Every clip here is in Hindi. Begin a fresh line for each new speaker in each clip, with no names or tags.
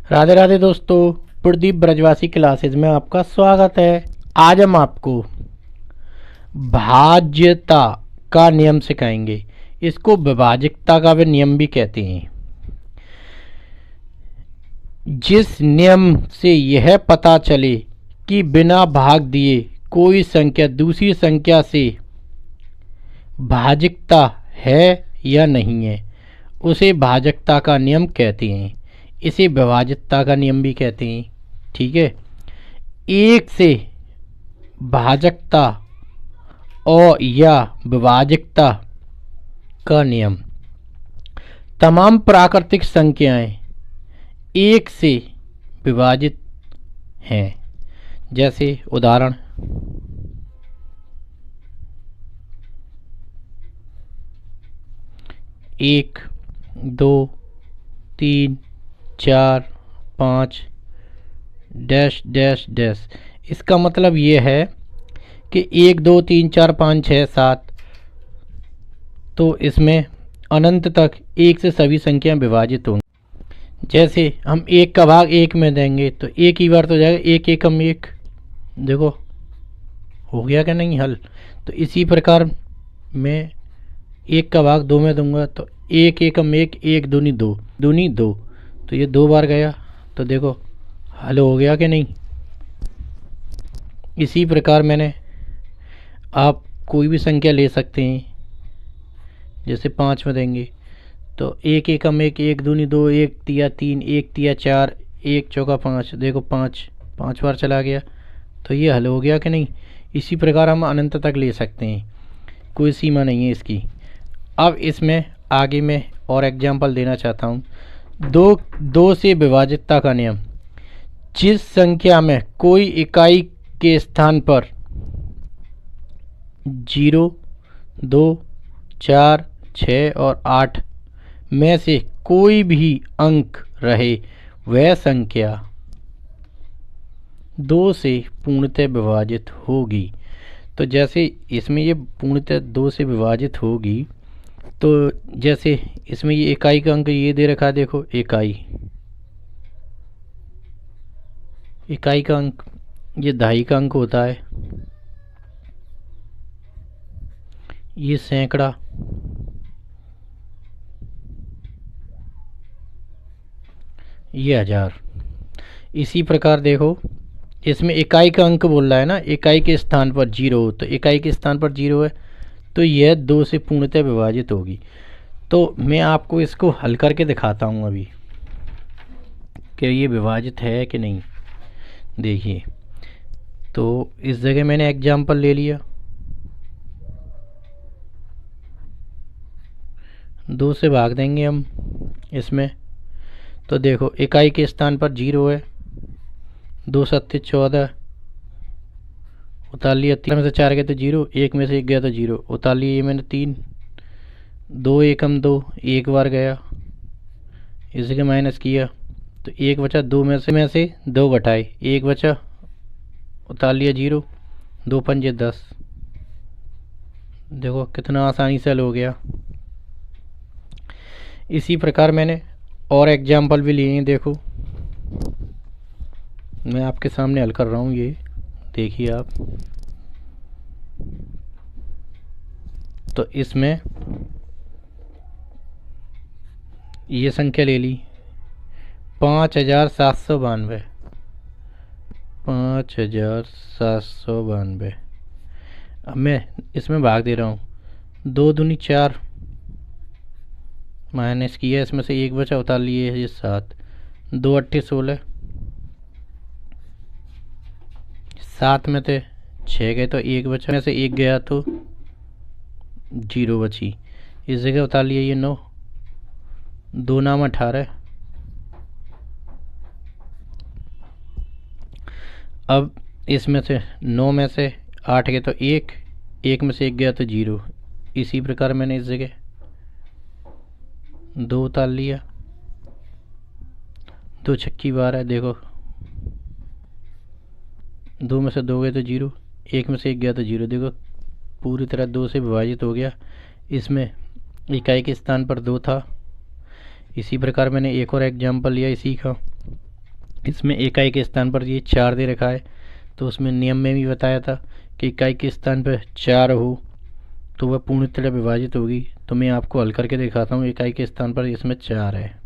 राधे राधे दोस्तों, प्रदीप ब्रजवासी क्लासेस में आपका स्वागत है। आज हम आपको भाज्यता का नियम सिखाएंगे। इसको विभाजकता का भी नियम भी कहते हैं। जिस नियम से यह पता चले कि बिना भाग दिए कोई संख्या दूसरी संख्या से भाजकता है या नहीं है, उसे भाजकता का नियम कहते हैं। इसे विभाज्यता का नियम भी कहते हैं। ठीक है। एक से भाजकता और या विभाजकता का नियम। तमाम प्राकृतिक संख्याएं एक से विभाजित हैं। जैसे उदाहरण, एक, दो, तीन, चार, पाँच, डैश डैश डैश। इसका मतलब ये है कि एक, दो, तीन, चार, पाँच, छः, सात, तो इसमें अनंत तक एक से सभी संख्याएं विभाजित होंगी। जैसे हम एक का भाग एक में देंगे तो एक ही बार तो जाएगा, एक एकम एक। देखो हो गया क्या नहीं हल। तो इसी प्रकार मैं एक का भाग दो में दूंगा तो एक एकम एक, एक दूनी दो, दूनी दो, तो ये दो बार गया तो देखो हल हो गया कि नहीं। इसी प्रकार मैंने आप कोई भी संख्या ले सकते हैं। जैसे पाँच में देंगे तो एक एकम एक, एक दूनी दो, एक तिया तीन, एक तिया चार, एक चौका पाँच। देखो पाँच पाँच बार चला गया तो ये हल हो गया कि नहीं। इसी प्रकार हम अनंत तक ले सकते हैं, कोई सीमा नहीं है इसकी। अब इसमें आगे मैं और एग्जाम्पल देना चाहता हूँ। दो से विभाजितता का नियम। जिस संख्या में कोई इकाई के स्थान पर 0, 2, 4, 6 और 8 में से कोई भी अंक रहे, वह संख्या 2 से पूर्णतः विभाजित होगी। तो जैसे इसमें ये पूर्णतः 2 से विभाजित होगी, तो जैसे इसमें ये इकाई का अंक ये दे रखा है। देखो इकाई का अंक ये दहाई का अंक होता है, ये सैकड़ा, ये हजार। इसी प्रकार देखो इसमें इकाई का अंक बोल रहा है ना, इकाई के स्थान पर 0, तो इकाई के स्थान पर 0 है तो यह 2 से पूर्णतः विभाजित होगी। तो मैं आपको इसको हल करके दिखाता हूँ अभी कि ये विभाजित है कि नहीं। देखिए, तो इस जगह मैंने एग्जाम्पल ले लिया, 2 से भाग देंगे हम इसमें। तो देखो इकाई के स्थान पर 0 है, 2 सत्ते 14, उतार लिया। 3 में से 4 गए तो 0, 1 में से 1 गया तो 0, उतार लिया। ये मैंने 3, 2 एकम 2, एक बार गया, इसी के माइनस किया तो 1 बचा। 2 में से 2 घटाए, 1 बचा, उतार लिया 0, 2 पंजे 10। देखो कितना आसानी से हल हो गया। इसी प्रकार मैंने और एग्जाम्पल भी लिए हैं। देखो मैं आपके सामने हल कर रहा हूँ, ये देखिए आप। तो इसमें ये संख्या ले ली 5792, 5792। अब मैं इसमें भाग दे रहा हूँ, 2 दूनी 4, माइनस किया, इसमें से 1 बचा, उतार लिए ये 7, 2 अट्ठे 16, 7 में से 6 गए तो 1 बचा, में से 1 गया तो 0 बची, इस जगह उतार लिए ये 9, 2 नाम 18। अब इसमें से 9 में से 8 गए तो 1, 1 में से 1 गया तो 0। इसी प्रकार मैंने इस जगह 2 उतार लिया, 2 छक्की 12। देखो 2 में से 2 गए तो 0, 1 में से 1 गया तो 0। देखो पूरी तरह 2 से विभाजित हो गया। इसमें इकाई के स्थान पर 2 था। इसी प्रकार मैंने एक और एग्जाम्पल लिया इसी का। इसमें इकाई के स्थान पर ये 4 दे रखा है, तो उसमें नियम में भी बताया था कि इकाई के स्थान पर 4 हो तो वह पूर्ण तरह विभाजित होगी। तो मैं आपको हल करके दिखाता हूँ। इकाई के स्थान पर इसमें 4 है,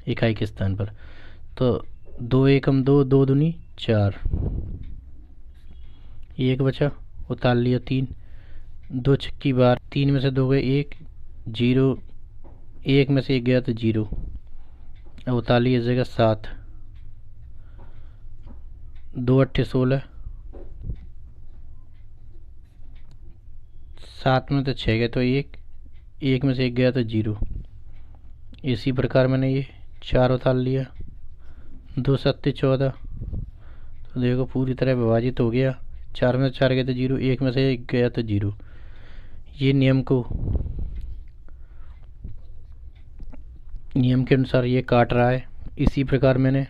इकाई के स्थान पर। तो 2 एकम 2, 2 दूनी 4, 1 बचा, उतार लिया 3, 2 छक्की 12, 3 में से 2 गए 1, 0, 1 में से 1 गया तो 0, अब उतार लिया इस जगह 7, 2 अट्ठे 16, 7 में तो 6 गए तो 1, 1 में से 1 गया तो 0। इसी प्रकार मैंने ये 4 उतार लिया, 2 सत्ते 14, तो देखो पूरी तरह विभाजित हो गया। 4 में से 4 गए तो 0, 1 में से 1 गया तो 0। ये नियम के अनुसार ये काट रहा है। इसी प्रकार मैंने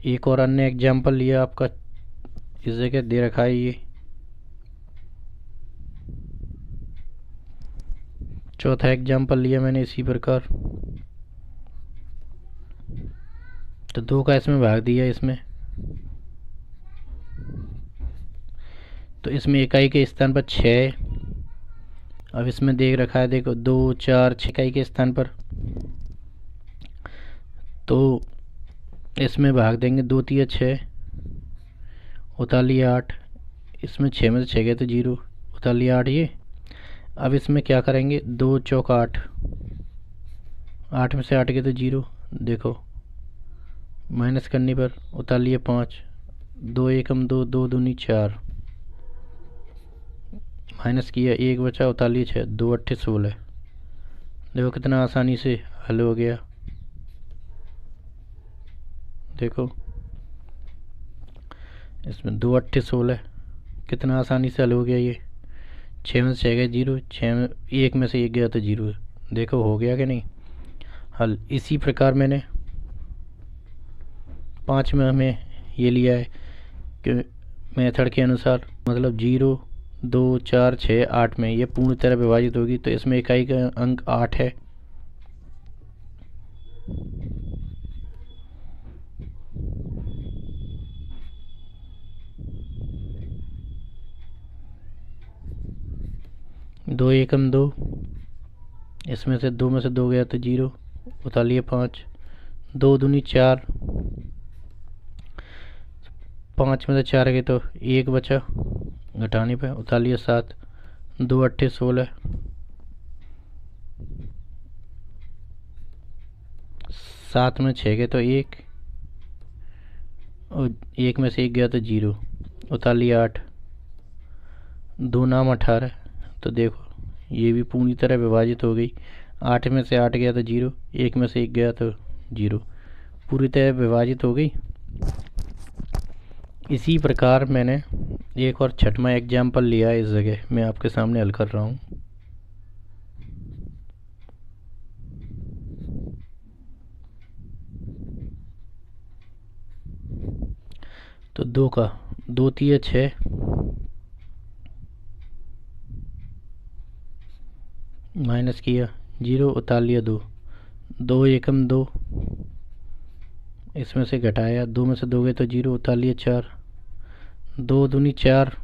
एक और अन्य एग्जाम्पल लिया आपका, इस जगह दे रखा है ये चौथा एग्जाम्पल लिया मैंने इसी प्रकार। तो 2 का इसमें भाग दिया इसमें, तो इसमें इकाई के स्थान पर 6 है। अब इसमें देख रखा है, देखो 2 4 6 इकाई के स्थान पर, तो इसमें भाग देंगे 2 3 6, उतार लिया 8, इसमें 6 में से 6 गए तो 0, उतार लिया 8 ये। अब इसमें क्या करेंगे, 2 चौक 8, 8 में से 8 गए तो 0, देखो माइनस करने पर उतार लिए 5, 2 एकम 2, 2 दूनी 4, माइनस किया 1 बचा, उतार लिए 6, 2 अट्ठे 16। देखो कितना आसानी से हल हो गया। देखो इसमें 2 अट्ठे 16 कितना आसानी से हल हो गया। ये 6 में से 6 गए 0, 6 में 1 में से 1 गया तो 0। देखो हो गया कि नहीं हल। इसी प्रकार मैंने 5 में हमें ये लिया है कि मेथड के अनुसार, मतलब 0 2 4 6 8 में ये पूर्ण तरह विभाजित होगी। तो इसमें इकाई का अंक 8 है। दो एकम 2, इसमें से 2 में से 2 गया तो 0, उतार लिए 5, 2 दूनी 4, 5 में से 4 गए तो 1 बचा, घटाने पे उतार लिया 7, 2 अट्ठे 16, 7 में 6 गए तो 1, और 1 में से 1 गया तो 0, उतार लिया 8, 2 नाम 18। तो देखो ये भी पूरी तरह विभाजित हो गई। 8 में से 8 गया तो 0, 1 में से 1 गया तो 0, पूरी तरह विभाजित हो गई। इसी प्रकार मैंने एक और छठवां एग्जाम्पल लिया है, इस जगह मैं आपके सामने हल कर रहा हूँ। तो 2 का 2 3 6, माइनस किया 0, उतार लिया 2, 2 एकम 2, इसमें से घटाया 2 में से 2 गए तो 0, उतार लिया 4, 2 दूनी 4,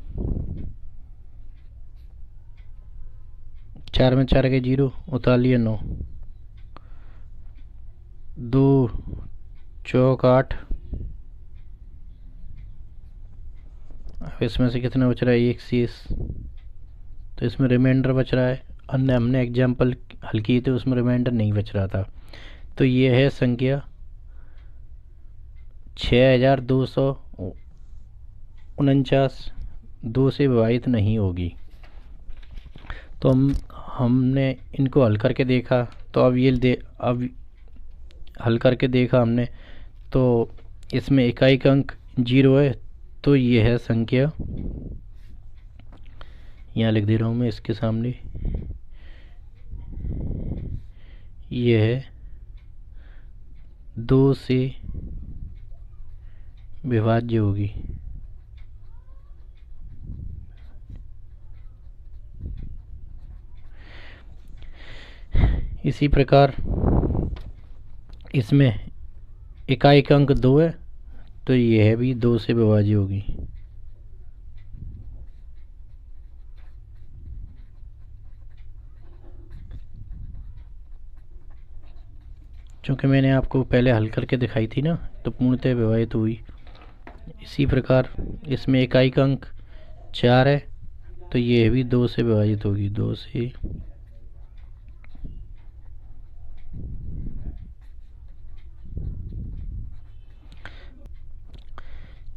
4 में 4 गए 0, उतार लिया 9, 2 चौक 8। अब इसमें से कितना बच रहा है, 1 शेष, तो इसमें रिमाइंडर बच रहा है। अन्य हमने एग्जाम्पल हल किए थे उसमें रिमाइंडर नहीं बच रहा था। तो ये है संख्या 6249, 2 से विभाजित नहीं होगी। तो हमने इनको हल करके देखा। तो अब हल करके देखा हमने, तो इसमें इकाई का अंक 0 है। तो ये है संख्या, यहाँ लिख दे रहा हूँ मैं इसके सामने, ये है 2 से विभाज्य होगी। इसी प्रकार इसमें इकाई का अंक 2 है तो यह भी 2 से विभाज्य होगी। चूँकि मैंने आपको पहले हल करके दिखाई थी ना, तो पूर्णतः विभाजित हुई। इसी प्रकार इसमें इकाई का अंक 4 है तो यह भी 2 से विभाजित होगी। 2 से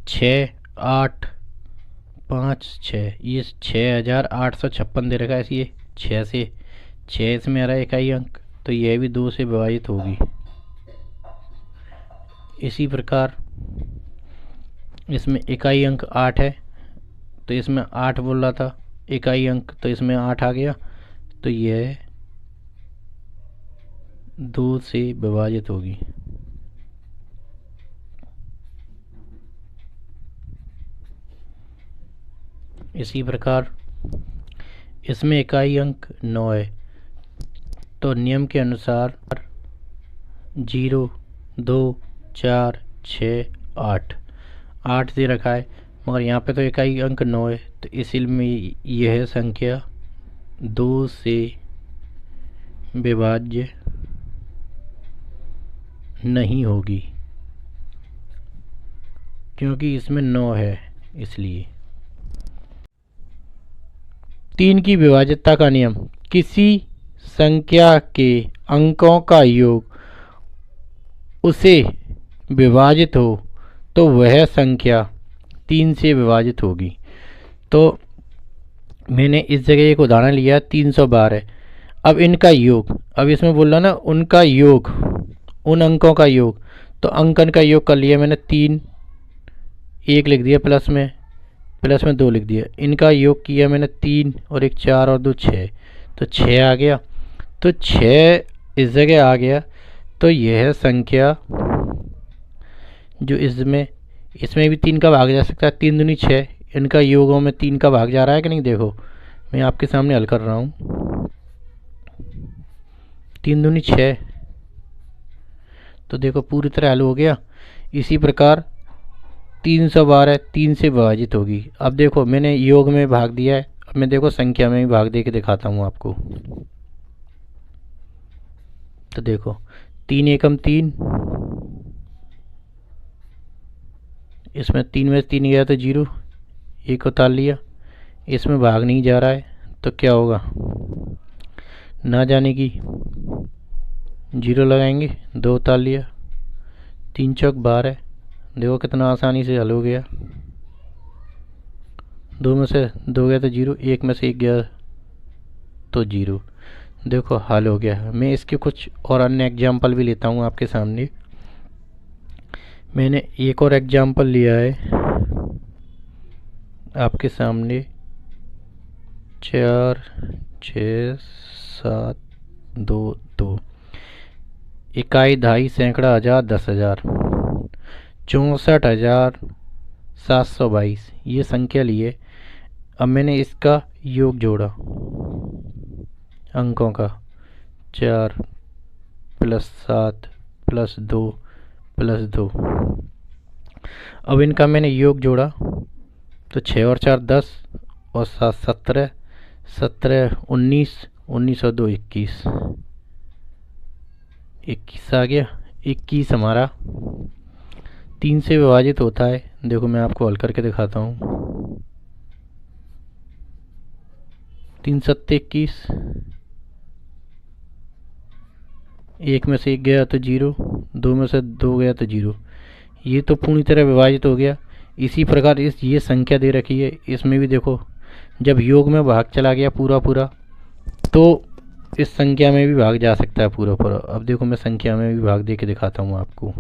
6 8 5 6, ये 6856 दे रखा है। ये 6 से 6 इसमें आ रहा है इकाई अंक, तो यह भी 2 से विभाजित होगी। इसी प्रकार इसमें इकाई अंक 8 है तो इसमें 8 बोल रहा था इकाई अंक, तो इसमें 8 आ गया, तो यह 2 से विभाजित होगी। इसी प्रकार इसमें इकाई अंक 9 है तो नियम के अनुसार 0 2 4 6 8 दे रखा है, मगर यहाँ पे तो इकाई अंक 9 है, तो इसलिए यह संख्या 2 से विभाज्य नहीं होगी, क्योंकि इसमें 9 है इसलिए। 3 की विभाज्यता का नियम। किसी संख्या के अंकों का योग उसे विभाजित हो तो वह संख्या 3 से विभाजित होगी। तो मैंने इस जगह एक उदाहरण लिया 312। अब इनका योग, अब इसमें बोल रहा ना उनका योग, उन अंकों का योग, तो अंकन का योग कर लिया मैंने 3, 1 लिख दिया प्लस में 2 लिख दिया। इनका योग किया मैंने 3 और 1 4 और 2 6, तो 6 आ गया। तो 6 इस जगह आ गया, तो यह संख्या जो इसमें भी 3 का भाग जा सकता है। 3 दूनी 6, इनका योगों में 3 का भाग जा रहा है कि नहीं। देखो मैं आपके सामने हल कर रहा हूँ। 3 दूनी 6, तो देखो पूरी तरह हल हो गया। इसी प्रकार 312 3 से विभाजित होगी। अब देखो मैंने योग में भाग दिया है, अब मैं देखो संख्या में भी भाग दे के दिखाता हूँ आपको। तो देखो 3 एकम 3, इसमें 3 में 3 गया तो 0, 1 उतार लिया। इसमें भाग नहीं जा रहा है तो क्या होगा, ना जाने की 0 लगाएंगे, 2 उतार लिया, 3 चौक 12। देखो कितना आसानी से हल हो गया। 2 में से 2 गया तो 0, 1 में से 1 गया तो 0। देखो हल हो गया। मैं इसके कुछ और अन्य एग्जाम्पल भी लेता हूँ आपके सामने। मैंने एक और एग्जाम्पल लिया है आपके सामने। 4 6 7 2 2, इकाई दहाई सैकड़ा हज़ार 10,000 64,722 ये संख्या ली है। अब मैंने इसका योग जोड़ा अंकों का, 4 + 7 + 2 + 2। अब इनका मैंने योग जोड़ा तो 6 और 4 10 और 7 17, 17 19, 19 और 2 21, 21 आ गया। 21 हमारा 3 से विभाजित होता है। देखो मैं आपको हल करके दिखाता हूँ। 3 7 21, 1 में से 1 गया तो 0, 2 में से 2 गया तो 0, ये तो पूरी तरह विभाजित हो गया। इसी प्रकार ये संख्या दे रखी है, इसमें भी देखो जब योग में भाग चला गया पूरा तो इस संख्या में भी भाग जा सकता है पूरा। अब देखो मैं संख्या में भी भाग दे के दिखाता हूँ आपको।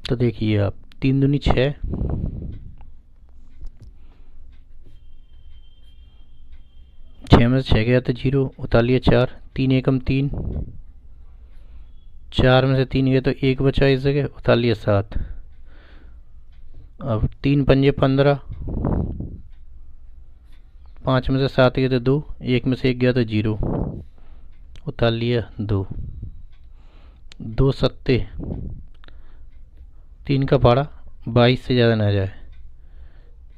तो देखिए आप 3 दूनी 6, 6 में से 6 गया तो 0, उतार लिया 4, 3 एकम 3, 4 में से 3 गया तो 1 बचा इस जगह, उतार लिया 7। अब 3 पंजे 15, 5 में से 7 गया तो 2, 1 में से 1 गया तो 0, उतार लिया 2, 2 सत्ते 3 का पारा 22 से ज़्यादा ना जाए,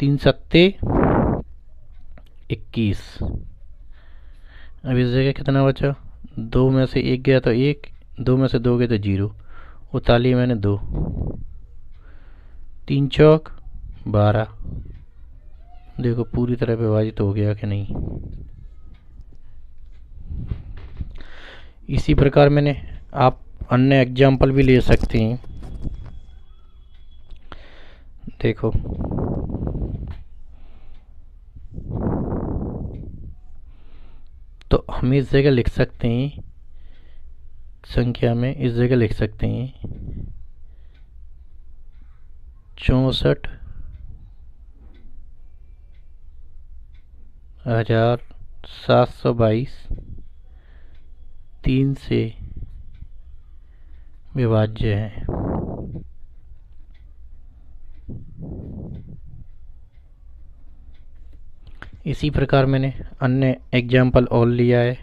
3 सत्ते 21। अब इस जगह कितना बचा, 2 में से 1 गया तो 1, 2 में से 2 गया तो 0, उतार लिया मैंने 2, 3 चौक 12। देखो पूरी तरह विभाजित हो गया कि नहीं। इसी प्रकार मैंने आप अन्य एग्जाम्पल भी ले सकते हैं। देखो तो हम इस जगह लिख सकते हैं, संख्या में इस जगह लिख सकते हैं 64,722 3 से विभाज्य है। इसी प्रकार मैंने अन्य एग्जाम्पल और लिया है।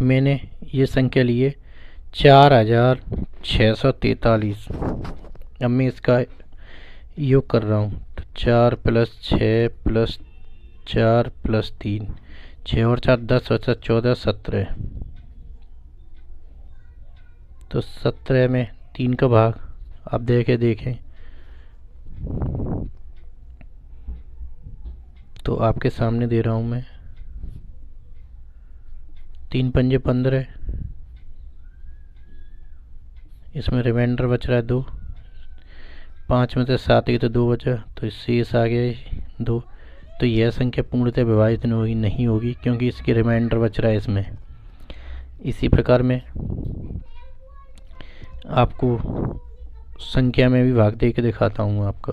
मैंने ये संख्या ली है 4,643। अब मैं इसका योग कर रहा हूँ तो 4 + 6 + 4 + 3, 6 और 4 10 और 7 14 17। तो 17 में 3 का भाग आप देखें तो आपके सामने दे रहा हूँ मैं, 3 पंजे 15, इसमें रिमाइंडर बच रहा है 2, 5 में से 7 ही तो 2 बचा, तो शेष आ गया 2। तो यह संख्या पूर्णतः विभाजित नहीं होगी क्योंकि इसकी रिमाइंडर बच रहा है इसमें। इसी प्रकार में आपको संख्या में भी भाग दे के दिखाता हूँ आपको।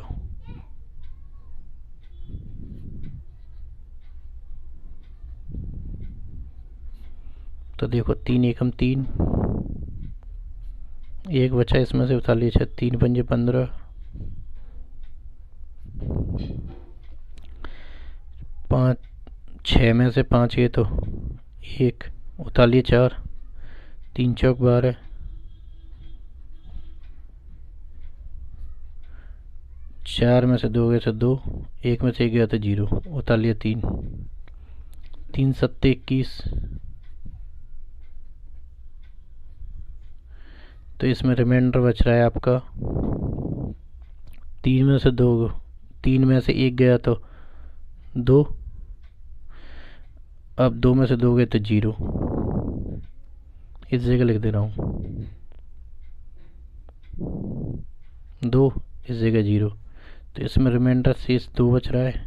तो देखो 3 एकम 3, 1 बचा, इसमें से उतार लिया 3 पंजे 15, 5 6 में से 5 गए तो 1, उतार लिए 4, 3 चौक 12, 4 में से 2 गए तो 2, 1 में से 1 गया तो 0, उतार लिया 3, 3 सत्ते 21। तो इसमें रिमाइंडर बच रहा है आपका 3 में से 2, 3 में से 1 गया तो 2, अब 2 में से 2 गए तो 0, इस जगह लिख दे रहा हूँ 2, इस जगह 0। तो इसमें रिमाइंडर शेष 2 बच रहा है,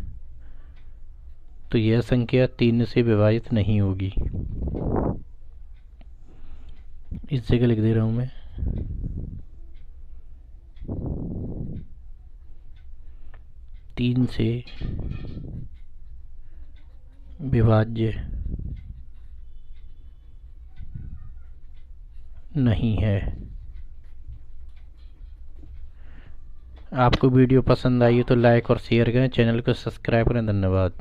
तो यह संख्या 3 से विभाजित नहीं होगी। इस जगह लिख दे रहा हूँ मैं 3 से विभाज्य नहीं है। आपको वीडियो पसंद आई तो लाइक और शेयर करें, चैनल को सब्सक्राइब करें। धन्यवाद।